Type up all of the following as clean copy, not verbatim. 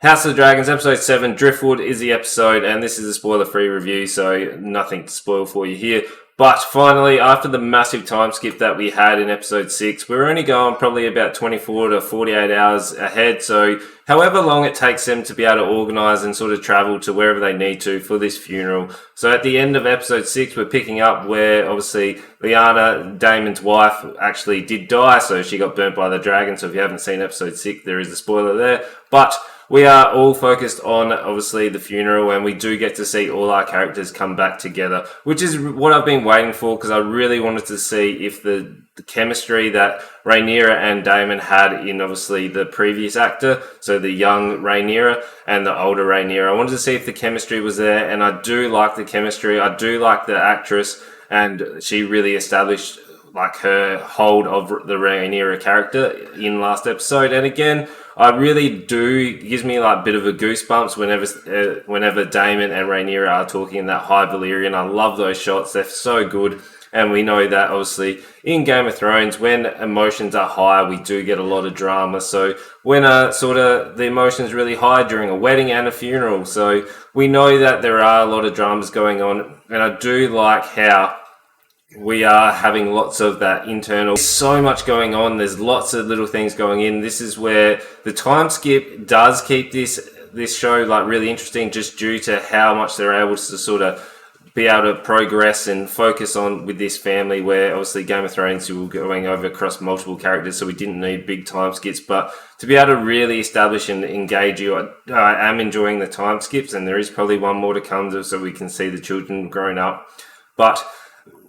House of the Dragons, episode 7, Driftwood is the episode, and this is a spoiler-free review, so nothing to spoil for you here. But finally, after the massive time skip that we had in episode 6, we're only going probably about 24 to 48 hours ahead, so however long it takes them to be able to organise and sort of travel to wherever they need to for this funeral. So at the end of episode 6, we're picking up where, obviously, Lyanna, Daemon's wife, actually did die, so she got burnt by the dragon, so if you haven't seen episode 6, there is a spoiler there. But we are all focused on, obviously, the funeral, and we do get to see all our characters come back together, which is what I've been waiting for, because I really wanted to see if the chemistry that Rhaenyra and Daemon had in, obviously, the previous actor, so the young Rhaenyra and the older Rhaenyra. I wanted to see if the chemistry was there, and I do like the chemistry. I do like the actress, and she really established like her hold of the Rhaenyra character in last episode. And again, I really do, it gives me like a bit of a goosebumps whenever Daemon and Rhaenyra are talking in that High Valyrian. I love those shots, they're so good. And we know that obviously in Game of Thrones, when emotions are high, we do get a lot of drama. So when sort of the emotions really high during a wedding and a funeral, so we know that there are a lot of dramas going on. And I do like how we are having lots of that internal, so much going on. There's lots of little things going in. This is where the time skip does keep this show like really interesting, just due to how much they're able to sort of be able to progress and focus on with this family, where obviously Game of Thrones we were going over across multiple characters, so we didn't need big time skips. But to be able to really establish and engage you, I am enjoying the time skips, and there is probably one more to come so we can see the children growing up. But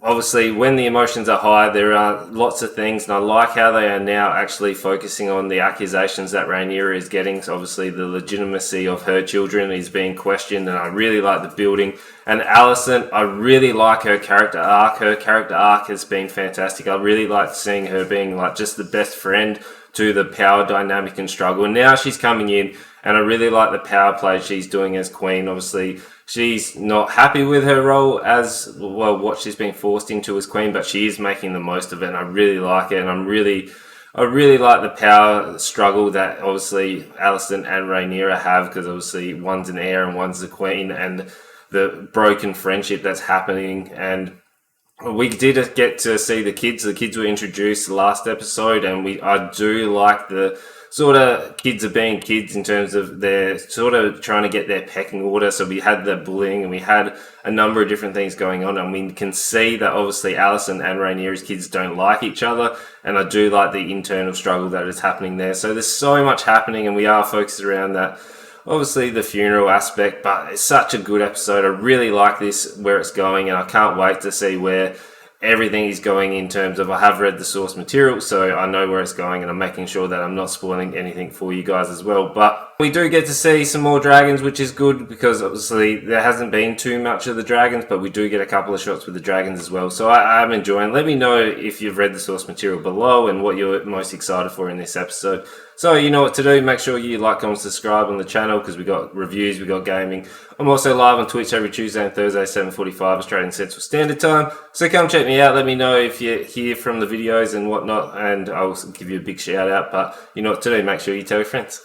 obviously, when the emotions are high, there are lots of things, and I like how they are now actually focusing on the accusations that Rhaenyra is getting. So obviously, the legitimacy of her children is being questioned, and I really like the building. And Alicent, I really like her character arc. Her character arc has been fantastic. I really like seeing her being like just the best friend to the power dynamic and struggle. And now she's coming in, and I really like the power play she's doing as queen. Obviously, she's not happy with her role as, well, what she's been forced into as queen, but she is making the most of it, and I really like it. And I really like the power struggle that obviously Alicent and Rhaenyra have, because obviously one's an heir and one's the queen, and the broken friendship that's happening. And we did get to see the kids. The kids were introduced last episode, and I do like the sort of kids are being kids in terms of they're sort of trying to get their pecking order. So we had the bullying, and we had a number of different things going on, and we can see that obviously Alicent and Rhaenyra's kids don't like each other, and I do like the internal struggle that is happening there. So there's so much happening, and we are focused around that, obviously the funeral aspect. But it's such a good episode. I really like this, where it's going, and I can't wait to see where everything is going in terms of, I have read the source material, so I know where it's going, and I'm making sure that I'm not spoiling anything for you guys as well. But we do get to see some more dragons, which is good, because obviously there hasn't been too much of the dragons, but we do get a couple of shots with the dragons as well. So I'm enjoying. Let me know if you've read the source material below and what you're most excited for in this episode. So you know what to do. Make sure you like, comment, subscribe on the channel, because we got reviews, we got gaming. I'm also live on Twitch every Tuesday and Thursday, 7:45 Australian Central Standard Time. So come check me out. Let me know if you hear from the videos and whatnot, and I'll give you a big shout out. But you know what to do. Make sure you tell your friends.